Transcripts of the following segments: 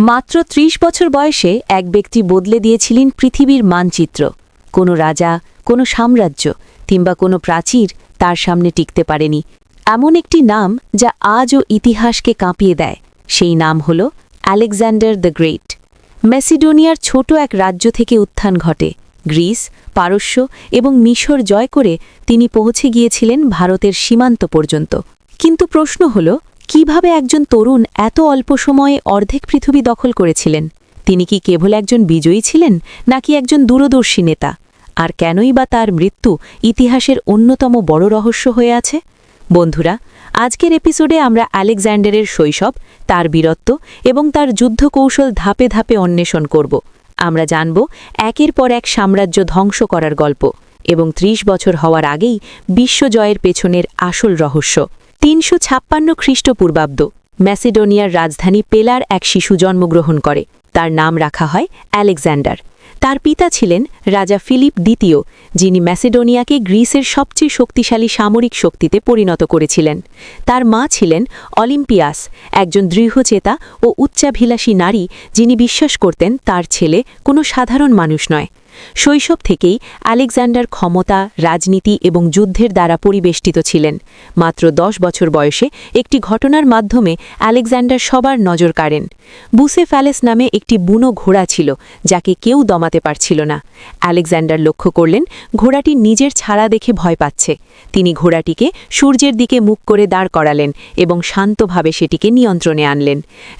মাত্র ৩০ বছর বয়সে এক ব্যক্তি বদলে দিয়েছিলেন পৃথিবীর মানচিত্র। কোনো রাজা, কোনো সাম্রাজ্য কিংবা কোনো প্রাচীর তার সামনে টিকতে পারেনি। এমন একটি নাম যা আজও ইতিহাসকে কাঁপিয়ে দেয়। সেই নাম হল আলেকজান্ডার দ্য গ্রেট। ম্যাসিডোনিয়ার ছোট এক রাজ্য থেকে উত্থান ঘটে। গ্রিস, পারস্য এবং মিশর জয় করে তিনি পৌঁছে গিয়েছিলেন ভারতের সীমান্ত পর্যন্ত। কিন্তু প্রশ্ন হল, কিভাবে একজন তরুণ এত অল্প সময়ে অর্ধেক পৃথিবী দখল করেছিলেন? তিনি কি কেবল একজন বিজয়ী ছিলেন, নাকি একজন দূরদর্শী নেতা? আর কেনই বা তার মৃত্যু ইতিহাসের অন্যতম বড় রহস্য হয়ে আছে? বন্ধুরা, আজকের এপিসোডে আমরা আলেকজান্ডারের শৈশব, তার বীরত্ব এবং তার যুদ্ধকৌশল ধাপে ধাপে অন্বেষণ করব। আমরা জানব একের পর এক সাম্রাজ্য ধ্বংস করার গল্প এবং ৩০ বছর হওয়ার আগেই বিশ্বজয়ের পেছনের আসল রহস্য। ৩৫৬ খ্রিস্টপূর্বাব্দ, ম্যাসিডোনিয়ার রাজধানী পেলার এক শিশু জন্মগ্রহণ করে। তার নাম রাখা হয় আলেকজান্ডার। তার পিতা ছিলেন রাজা ফিলিপ দ্বিতীয়, যিনি ম্যাসিডোনিয়াকে গ্রিসের সবচেয়ে শক্তিশালী সামরিক শক্তিতে পরিণত করেছিলেন। তার মা ছিলেন অলিম্পিয়াস, একজন দৃঢ়চেতা ও উচ্চাভিলাষী নারী, যিনি বিশ্বাস করতেন তার ছেলে কোনো সাধারণ মানুষ নয়। শৈশব থেকেই আলেকজান্ডার ক্ষমতা, রাজনীতি এবং যুদ্ধের দ্বারা পরিবেষ্টিত ছিলেন। মাত্র ১০ বছর বয়সে একটি ঘটনার মাধ্যমে আলেকজান্ডার সবার নজর কাড়েন। বুসেফ্যালেস নামে একটি বুনো ঘোড়া ছিল, যাকে কেউ দমাতে পারছিল না। আলেকজান্ডার লক্ষ্য করলেন ঘোড়াটি নিজের ছাড়া দেখে ভয় পাচ্ছে। তিনি ঘোড়াটিকে সূর্যের দিকে মুখ করে দাঁড় করালেন এবং শান্তভাবে সেটিকে নিয়ন্ত্রণে আনলেন।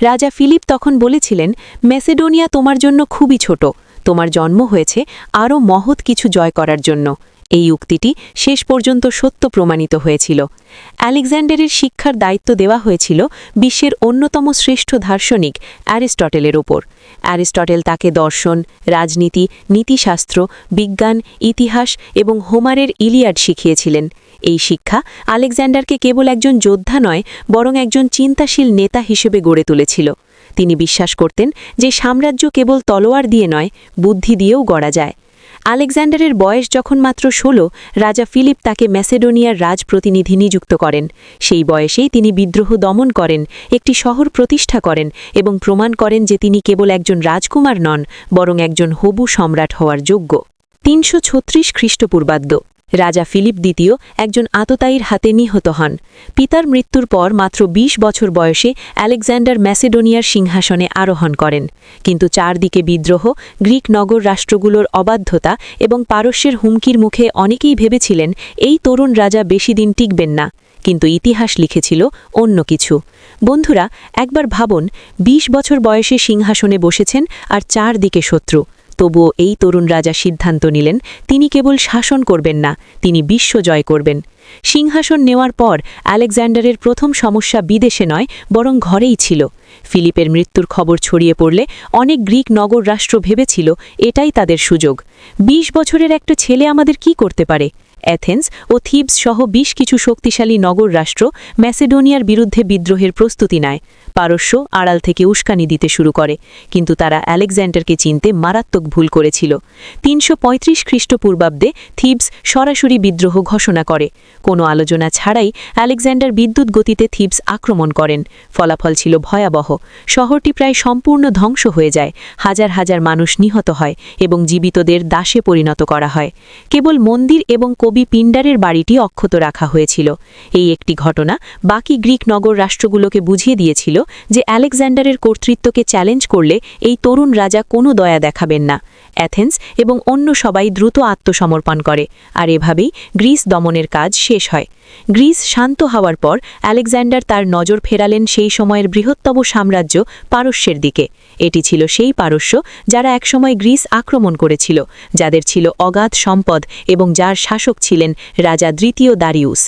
রাজা ফিলিপ তখন বলেছিলেন, ম্যাসিডোনিয়া তোমার জন্য খুবই ছোট। তোমার জন্ম হয়েছে আরও মহৎ কিছু জয় করার জন্য। এই উক্তিটি শেষ পর্যন্ত সত্য প্রমাণিত হয়েছিল। আলেকজান্ডারের শিক্ষার দায়িত্ব দেওয়া হয়েছিল বিশ্বের অন্যতম শ্রেষ্ঠ দার্শনিক অ্যারিস্টটেলের ওপর। অ্যারিস্টটেল তাকে দর্শন, রাজনীতি, নীতিশাস্ত্র, বিজ্ঞান, ইতিহাস এবং হোমারের ইলিয়াড শিখিয়েছিলেন। এই শিক্ষা আলেকজান্ডারকে কেবল একজন যোদ্ধা নয়, বরং একজন চিন্তাশীল নেতা হিসেবে গড়ে তুলেছিল। তিনি বিশ্বাস করতেন যে সাম্রাজ্য কেবল তলোয়ার দিয়ে নয়, বুদ্ধি দিয়েও গড়া যায়। আলেকজান্ডারের বয়স যখন মাত্র ১৬, রাজা ফিলিপ তাকে ম্যাসিডোনিয়ার রাজপ্রতিনিধি নিযুক্ত করেন। সেই বয়সেই তিনি বিদ্রোহ দমন করেন, একটি শহর প্রতিষ্ঠা করেন এবং প্রমাণ করেন যে তিনি কেবল একজন রাজকুমার নন, বরং একজন হবু সম্রাট হওয়ার যোগ্য। ৩৩৬ খ্রিস্টপূর্বাব্দ, রাজা ফিলিপ দ্বিতীয় একজন আততায়ীর হাতে নিহত হন। পিতার মৃত্যুর পর মাত্র ২০ বছর বয়সে আলেকজান্ডার ম্যাসিডোনিয়ার সিংহাসনে আরোহণ করেন। কিন্তু চারদিকে বিদ্রোহ, গ্রিক নগর রাষ্ট্রগুলোর অবাধ্যতা এবং পারস্যের হুমকির মুখে অনেকেই ভেবেছিলেন এই তরুণ রাজা বেশি দিন টিকবেন না। কিন্তু ইতিহাস লিখেছিল অন্য কিছু। বন্ধুরা, একবার ভাবুন, ২০ বছর বয়সে সিংহাসনে বসেছেন আর চারদিকে শত্রু। তবুও এই তরুণ রাজা সিদ্ধান্ত নিলেন তিনি কেবল শাসন করবেন না, তিনি বিশ্ব জয় করবেন। সিংহাসন নেওয়ার পর আলেকজান্ডারের প্রথম সমস্যা বিদেশে নয়, বরং ঘরেই ছিল। ফিলিপের মৃত্যুর খবর ছড়িয়ে পড়লে অনেক গ্রিক নগর রাষ্ট্র ভেবেছিল এটাই তাদের সুযোগ। ২০ বছরের একটা ছেলে আমাদের কি করতে পারে? অ্যাথেন্স ও থিবস সহ বেশ কিছু শক্তিশালী নগর রাষ্ট্র ম্যাসিডোনিয়ার বিরুদ্ধে বিদ্রোহের প্রস্তুতি নেয়। পারস্য আড়াল থেকে উস্কানি দিতে শুরু করে, কিন্তু তারা আলেকজান্ডারকে চিনতে মারাত্মক ভুল করেছিল। ৩৩৫ খ্রিস্টপূর্বাব্দে থিবস সরাসরি বিদ্রোহ ঘোষণা করে। কোনো আলোচনা ছাড়াই আলেকজান্ডার বিদ্যুৎ গতিতে থিবস আক্রমণ করেন। ফলাফল ছিল ভয়াবহ। শহরটি প্রায় সম্পূর্ণ ধ্বংস হয়ে যায়, হাজার হাজার মানুষ নিহত হয় এবং জীবিতদের দাসে পরিণত করা হয়। কেবল মন্দির এবং কবি পিন্ডারের বাড়িটি অক্ষত রাখা হয়েছিল। এই একটি ঘটনা বাকি গ্রিক নগর রাষ্ট্রগুলোকে বুঝিয়ে দিয়েছিল যে আলেকজান্ডারের কর্তৃত্বকে চ্যালেঞ্জ করলে এই তরুণ রাজা কোনো দয়া দেখাবেন না। অ্যাথেন্স এবং অন্য সবাই দ্রুত আত্মসমর্পণ করে, আর এভাবেই গ্রিস দমনের কাজ শেষ হয়। গ্রিস শান্ত হওয়ার পর আলেকজান্ডার তার নজর ফেরালেন সেই সময়ের বৃহত্তম সাম্রাজ্য পারস্যের দিকে। এটি ছিল সেই পারস্য যারা একসময় গ্রিস আক্রমণ করেছিল, যাদের ছিল অগাধ সম্পদ এবং যার শাসক ছিলেন রাজা দ্বিতীয় দারিউস।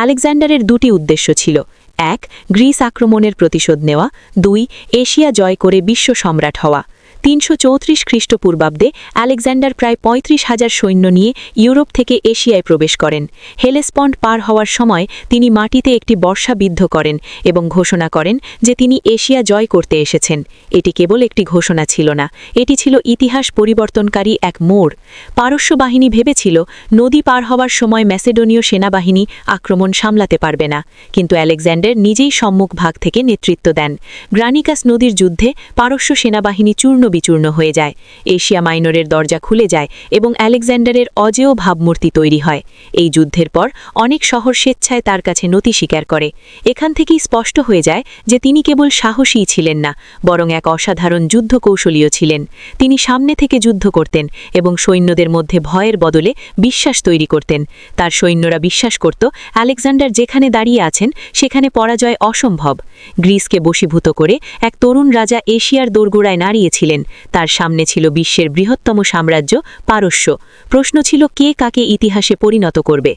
আলেকজান্ডারের দুটি উদ্দেশ্য ছিল: ১. গ্রিস আক্রমণের প্রতিশোধ নেওয়া, ২. এশিয়া জয় করে বিশ্ব সম্রাট হওয়া। 334 খ্রিস্টপূর্বাব্দে আলেকজান্ডার প্রায় 35,000 সৈন্য নিয়ে ইউরোপ থেকে এশিয়ায় প্রবেশ করেন। হেলেসপন্ট পার হওয়ার সময় তিনি মাটিতে একটি বর্ষা বিদ্ধ করেন এবং ঘোষণা করেন যে তিনি এশিয়া জয় করতে এসেছেন। এটি কেবল একটি ঘোষণা ছিল না, এটি ছিল ইতিহাস পরিবর্তনকারী এক মোড়। পারস্য বাহিনী ভেবেছিল নদী পার হওয়ার সময় ম্যাসেডোনীয় সেনাবাহিনী আক্রমণ সামলাতে পারবে না, কিন্তু আলেকজান্ডার নিজেই সম্মুখ ভাগ থেকে নেতৃত্ব দেন। গ্রানিকাস নদীর যুদ্ধে পারস্য সেনাবাহিনী চূর্ণ বিচূর্ণ হয়ে যায়। এশিয়া মাইনরের দরজা খুলে যায় এবং আলেকজান্ডারের অজেয় ভাবমূর্তি তৈরি হয়। এই যুদ্ধের পর অনেক শহর স্বেচ্ছায় তার কাছে নতি স্বীকার করে। এখান থেকেই স্পষ্ট হয়ে যায় যে তিনি কেবল সাহসীই ছিলেন না, বরং এক অসাধারণ যুদ্ধ কৌশলীয় ছিলেন। তিনি সামনে থেকে যুদ্ধ করতেন এবং সৈন্যদের মধ্যে ভয়ের বদলে বিশ্বাস তৈরি করতেন। তার সৈন্যরা বিশ্বাস করত আলেকজান্ডার যেখানে দাঁড়িয়ে আছেন সেখানে পরাজয় অসম্ভব। গ্রিসকে বশীভূত করে এক তরুণ রাজা এশিয়ার দোরগোড়ায় দাঁড়িয়েছিলেন। তার সামনে ছিল বিশ্বের বৃহত্তম সাম্রাজ্য পারস্য। প্রশ্ন ছিল কে কাকে ইতিহাসে পরিণত করবে।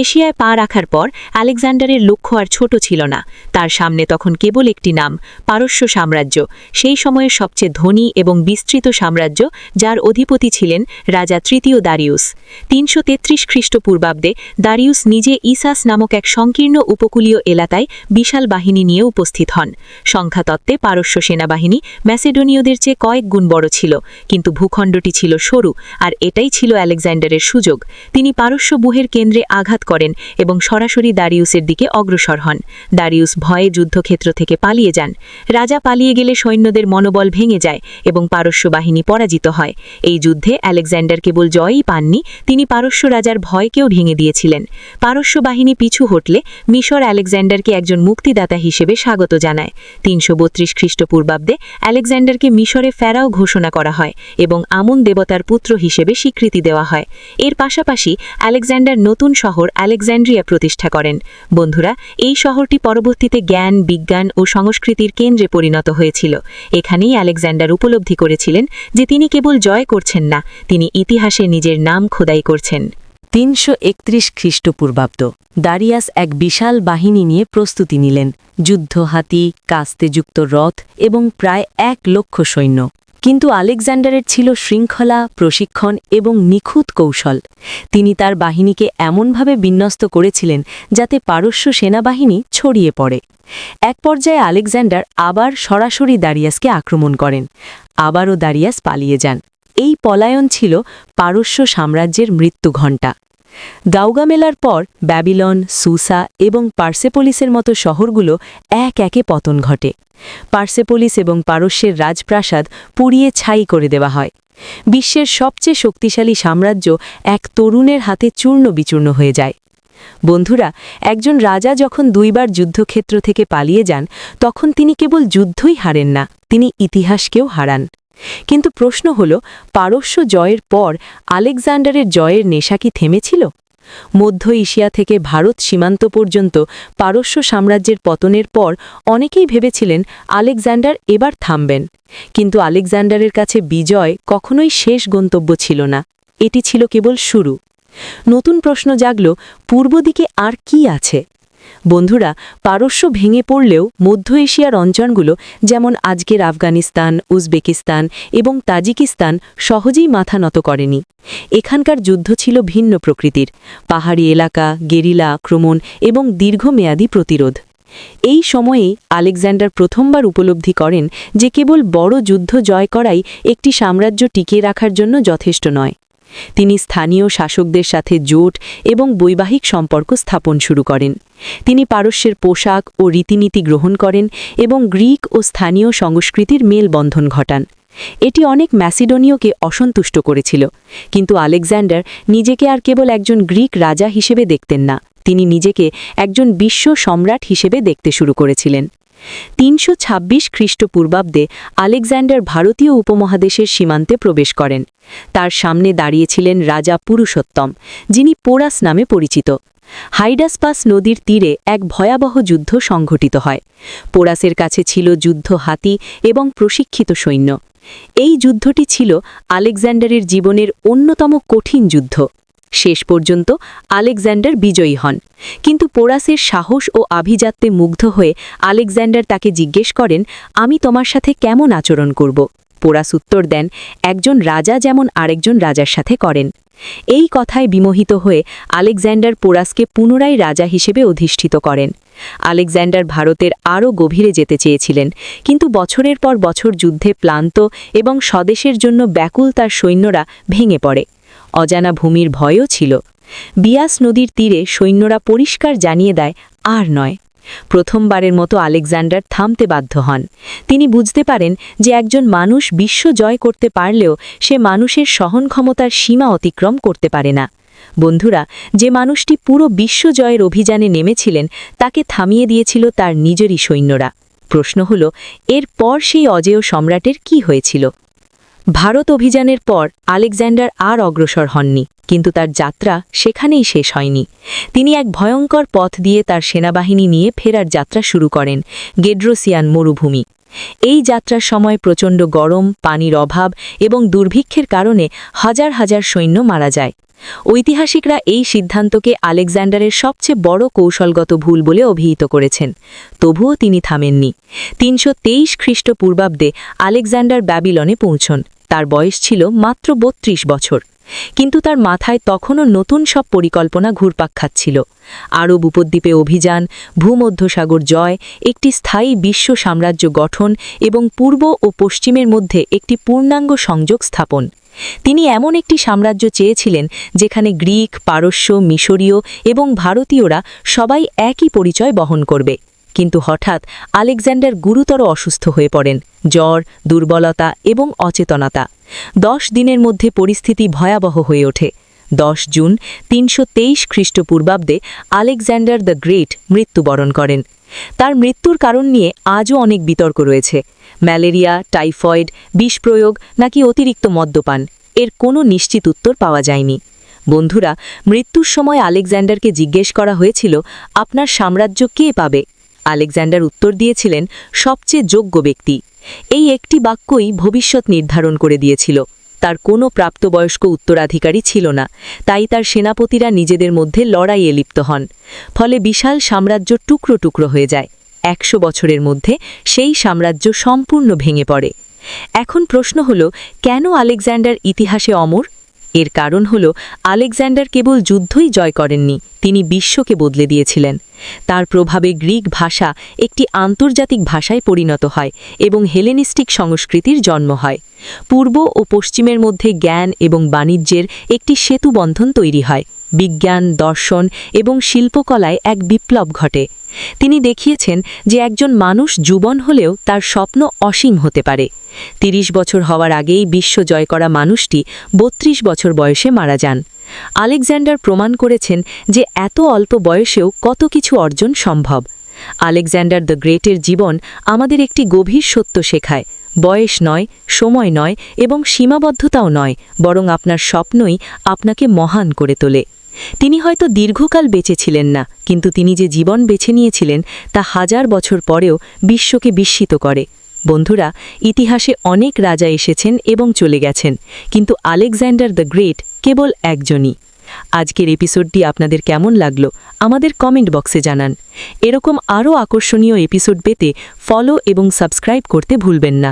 এশিয়ায় পা রাখার পর আলেকজান্ডারের লক্ষ্য আর ছোট ছিল না। তার সামনে তখন কেবল একটি নাম, পারস্য সাম্রাজ্য, সেই সময়ের সবচেয়ে ধনী এবং বিস্তৃত সাম্রাজ্য, যার অধিপতি ছিলেন রাজা তৃতীয় দারিউস। 333 খ্রিস্টপূর্বাব্দে দারিউস নিজে ইসাস নামক এক সংকীর্ণ উপকূলীয় এলাকায় বিশাল বাহিনী নিয়ে উপস্থিত হন। সংখ্যাতত্ত্বে পারস্য সেনাবাহিনী ম্যাসেডোনীয়দের চেয়ে কয়েক গুণ বড় ছিল, কিন্তু ভূখণ্ডটি ছিল সরু, আর এটাই ছিল আলেকজান্ডারের সুযোগ। তিনি পারস্য ব্যূহের কেন্দ্রে আঘাত করেন এবং সরাসরি দারিউসের দিকে অগ্রসর হন। দারিউস ভয়ে যুদ্ধক্ষেত্র থেকে পালিয়ে যান। রাজা পালিয়ে গেলে সৈন্যদের মনোবল ভেঙে যায় এবং পারস্য বাহিনী পরাজিত হয়। এই যুদ্ধে আলেকজান্ডার কেবল জয়ই পাননি, তিনি পারস্য রাজার ভয়কেও ভেঙে দিয়েছিলেন। পারস্য বাহিনী পিছু হটলে মিশর আলেকজান্ডারকে একজন মুক্তিদাতা হিসেবে স্বাগত জানায়। 332 খ্রিস্টপূর্বাব্দে আলেকজান্ডারকে মিশরে ফেরাও ঘোষণা করা হয় এবং আমুন দেবতার পুত্র হিসেবে স্বীকৃতি দেওয়া হয়। এর পাশাপাশি আলেকজান্ডার নতুন শহর আলেকজান্ড্রিয়া প্রতিষ্ঠা করেন। বন্ধুরা, এই শহরটি পরবর্তীতে জ্ঞান, বিজ্ঞান ও সংস্কৃতির কেন্দ্রে পরিণত হয়েছিল। এখানেই আলেকজান্ডার উপলব্ধি করেছিলেন যে তিনি কেবল জয় করছেন না, তিনি ইতিহাসে নিজের নাম খোদাই করছেন। 331 খ্রিস্টপূর্বাব্দ দারিয়াস এক বিশাল বাহিনী নিয়ে প্রস্তুতি নিলেন। যুদ্ধ হাতি, কাস্তেযুক্ত রথ এবং প্রায় 1 লক্ষ সৈন্য। কিন্তু আলেকজান্ডারের ছিল শৃঙ্খলা, প্রশিক্ষণ এবং নিখুঁত কৌশল। তিনি তার বাহিনীকে এমনভাবে বিন্যস্ত করেছিলেন যাতে পারস্য সেনাবাহিনী ছড়িয়ে পড়ে। এক পর্যায়ে আলেকজান্ডার আবার সরাসরি দারিয়াসকে আক্রমণ করেন। আবারও দারিয়াস পালিয়ে যান। এই পলায়ন ছিল পারস্য সাম্রাজ্যের মৃত্যুঘণ্টা। গাউগামেলার পর ব্যাবিলন, সুসা এবং পার্সেপোলিসের মতো শহরগুলো এক একে পতন ঘটে। পার্সেপোলিস এবং পারস্যের রাজপ্রাসাদ পুড়িয়ে ছাই করে দেওয়া হয়। বিশ্বের সবচেয়ে শক্তিশালী সাম্রাজ্য এক তরুণের হাতে চূর্ণ বিচূর্ণ হয়ে যায়। বন্ধুরা, একজন রাজা যখন 2 বার যুদ্ধক্ষেত্র থেকে পালিয়ে যান, তখন তিনি কেবল যুদ্ধই হারেন না, তিনি ইতিহাসকেও হারান। কিন্তু প্রশ্ন হল, পারস্য জয়ের পর আলেকজান্ডারের জয়ের নেশা কি থেমেছিল? মধ্য এশিয়া থেকে ভারত সীমান্ত পর্যন্ত পারস্য সাম্রাজ্যের পতনের পর অনেকেই ভেবেছিলেন আলেকজান্ডার এবার থামবেন। কিন্তু আলেকজান্ডারের কাছে বিজয় কখনোই শেষ গন্তব্য ছিল না, এটি ছিল কেবল শুরু। নতুন প্রশ্ন জাগল, পূর্ব দিকে আর কি আছে? বন্ধুরা, পারস্য ভেঙে পড়লেও মধ্য এশিয়ার অঞ্চলগুলো, যেমন আজকের আফগানিস্তান, উজবেকিস্তান এবং তাজিকিস্তান, সহজেই মাথা নত করেনি। এখানকার যুদ্ধ ছিল ভিন্ন প্রকৃতির, পাহাড়ি এলাকা, গেরিলা আক্রমণ এবং দীর্ঘমেয়াদী প্রতিরোধ। এই সময়েই আলেকজান্ডার প্রথমবার উপলব্ধি করেন যে কেবল বড় যুদ্ধ জয় করাই একটি সাম্রাজ্য টিকিয়ে রাখার জন্য যথেষ্ট নয়। তিনি স্থানীয় শাসকদের সাথে জোট এবং বৈবাহিক সম্পর্ক স্থাপন শুরু করেন। তিনি পারস্যের পোশাক ও রীতিনীতি গ্রহণ করেন এবং গ্রিক ও স্থানীয় সংস্কৃতির মেলবন্ধন ঘটান। এটি অনেক ম্যাসিডোনীয়কে অসন্তুষ্ট করেছিল, কিন্তু আলেকজান্ডার নিজেকে আর কেবল একজন গ্রিক রাজা হিসেবে দেখতেন না, তিনি নিজেকে একজন বিশ্ব সম্রাট হিসেবে দেখতে শুরু করেছিলেন। 326 খ্রিস্টপূর্বাব্দে আলেকজান্ডার ভারতীয় উপমহাদেশের সীমান্তে প্রবেশ করেন। তার সামনে দাঁড়িয়েছিলেন রাজা পুরুষোত্তম, যিনি পোরাস নামে পরিচিত। হাইডাসপাস নদীর তীরে এক ভয়াবহ যুদ্ধ সংঘটিত হয়। পোরাসের কাছে ছিল যুদ্ধ হাতি এবং প্রশিক্ষিত সৈন্য। এই যুদ্ধটি ছিল আলেকজান্ডারের জীবনের অন্যতম কঠিন যুদ্ধ। শেষ পর্যন্ত আলেকজান্ডার বিজয়ী হন কিন্তু পোরাসের সাহস ও আভিজাত্যে মুগ্ধ হয়ে আলেকজান্ডার তাকে জিজ্ঞেস করেন, আমি তোমার সাথে কেমন আচরণ করব? পোরাস উত্তর দেন, একজন রাজা যেমন আরেকজন রাজার সাথে করেন। এই কথায় বিমোহিত হয়ে আলেকজান্ডার পোরাসকে পুনরায় রাজা হিসেবে অধিষ্ঠিত করেন। আলেকজান্ডার ভারতের আরও গভীরে যেতে চেয়েছিলেন, কিন্তু বছরের পর বছর যুদ্ধে ক্লান্ত এবং স্বদেশের জন্য ব্যাকুল তার সৈন্যরা ভেঙে পড়ে। অজানা ভূমির ভয়ও ছিল। বিয়াস নদীর তীরে সৈন্যরা পরিষ্কার জানিয়ে দেয়, আর নয়। প্রথমবারের মতো আলেকজান্ডার থামতে বাধ্য হন। তিনি বুঝতে পারেন যে একজন মানুষ বিশ্ব জয় করতে পারলেও সে মানুষের সহন ক্ষমতার সীমা অতিক্রম করতে পারে না। বন্ধুরা, যে মানুষটি পুরো বিশ্ব জয়ের অভিযানে নেমেছিলেন তাকে থামিয়ে দিয়েছিল তার নিজেরই সৈন্যরা। প্রশ্ন হল, এর পর সেই অজেয় সম্রাটের কি হয়েছিল? ভারত অভিযানের পর আলেকজান্ডার আর অগ্রসর হননি, কিন্তু তার যাত্রা সেখানেই শেষ হয়নি। তিনি এক ভয়ঙ্কর পথ দিয়ে তার সেনাবাহিনী নিয়ে ফেরার যাত্রা শুরু করেন, গেড্রোসিয়ান মরুভূমি। এই যাত্রার সময় প্রচণ্ড গরম, পানির অভাব এবং দুর্ভিক্ষের কারণে হাজার হাজার সৈন্য মারা যায়। ঐতিহাসিকরা এই সিদ্ধান্তকে আলেকজান্ডারের সবচেয়ে বড় কৌশলগত ভুল বলে অভিহিত করেছেন। তবুও তিনি থামেননি। ৩২৩ খ্রিস্টপূর্বাব্দে আলেকজান্ডার ব্যাবিলনে পৌঁছন। তার বয়স ছিল মাত্র ৩২ বছর। কিন্তু তার মাথায় তখনও নতুন সব পরিকল্পনা ঘুরপাক খাচ্ছিল। আরব উপদ্বীপে অভিযান, ভূমধ্যসাগর জয়, একটি স্থায়ী বিশ্ব সাম্রাজ্য গঠন এবং পূর্ব ও পশ্চিমের মধ্যে একটি পূর্ণাঙ্গ সংযোগ স্থাপন। তিনি এমন একটি সাম্রাজ্য চেয়েছিলেন যেখানে গ্রিক, পারস্য, মিশরীয় এবং ভারতীয়রা সবাই একই পরিচয় বহন করবে। কিন্তু হঠাৎ আলেকজান্ডার গুরুতর অসুস্থ হয়ে পড়েন, জ্বর, দুর্বলতা এবং অচেতনতা। 10 দিনের মধ্যে পরিস্থিতি ভয়াবহ হয়ে ওঠে। 10 জুন ৩২৩ খ্রিস্টপূর্বাব্দে আলেকজান্ডার দ্য গ্রেট মৃত্যুবরণ করেন। তার মৃত্যুর কারণ নিয়ে আজও অনেক বিতর্ক রয়েছে। ম্যালেরিয়া, টাইফয়েড, বিষ প্রয়োগ নাকি অতিরিক্ত মদ্যপান, এর কোনো নিশ্চিত উত্তর পাওয়া যায়নি। বন্ধুরা, মৃত্যুর সময় আলেকজান্ডারকে জিজ্ঞেস করা হয়েছিল, আপনার সাম্রাজ্য কে পাবে? আলেকজান্ডার উত্তর দিয়েছিলেন, সবচেয়ে যোগ্য ব্যক্তি। এই একটি বাক্যই ভবিষ্যৎ নির্ধারণ করে দিয়েছিল। তার কোনো প্রাপ্তবয়স্ক উত্তরাধিকারী ছিল না, তাই তার সেনাপতিরা নিজেদের মধ্যে লড়াইয়ে লিপ্ত হন। ফলে বিশাল সাম্রাজ্য টুকরো টুকরো হয়ে যায়। 100 বছরের মধ্যে সেই সাম্রাজ্য সম্পূর্ণ ভেঙে পড়ে। এখন প্রশ্ন হল, কেন আলেকজান্ডার ইতিহাসে অমর? এর কারণ হল, আলেকজান্ডার কেবল যুদ্ধই জয় করেননি, তিনি বিশ্বকে বদলে দিয়েছিলেন। তার প্রভাবে গ্রিক ভাষা একটি আন্তর্জাতিক ভাষায় পরিণত হয় এবং হেলেনিস্টিক সংস্কৃতির জন্ম হয়। পূর্ব ও পশ্চিমের মধ্যে জ্ঞান এবং বাণিজ্যের একটি সেতুবন্ধন তৈরি হয়। বিজ্ঞান, দর্শন এবং শিল্পকলায় এক বিপ্লব ঘটে। তিনি দেখিয়েছেন যে একজন মানুষ যুবন হলেও তার স্বপ্ন অসীম হতে পারে। 30 বছর হওয়ার আগেই বিশ্ব জয় করা মানুষটি 32 বছর বয়সে মারা যান। আলেকজান্ডার প্রমাণ করেছেন যে এত অল্প বয়সেও কত কিছু অর্জন সম্ভব। আলেকজান্ডার দ্য গ্রেটের জীবন আমাদের একটি গভীর সত্য শেখায়, বয়স নয়, সময় নয় এবং সীমাবদ্ধতাও নয়, বরং আপনার স্বপ্নই আপনাকে মহান করে তোলে। তিনি হয়তো দীর্ঘকাল বেঁচে ছিলেন না, কিন্তু তিনি যে জীবন বেছে নিয়েছিলেন তা হাজার বছর পরেও বিশ্বকে বিস্মিত করে। বন্ধুরা, ইতিহাসে অনেক রাজা এসেছেন এবং চলে গেছেন, কিন্তু আলেকজান্ডার দ্য গ্রেট কেবল একজনই। আজকের এপিসোডটি আপনাদের কেমন লাগলো আমাদের কমেন্ট বক্সে জানান। এরকম আরও আকর্ষণীয় এপিসোড পেতে ফলো এবং সাবস্ক্রাইব করতে ভুলবেন না।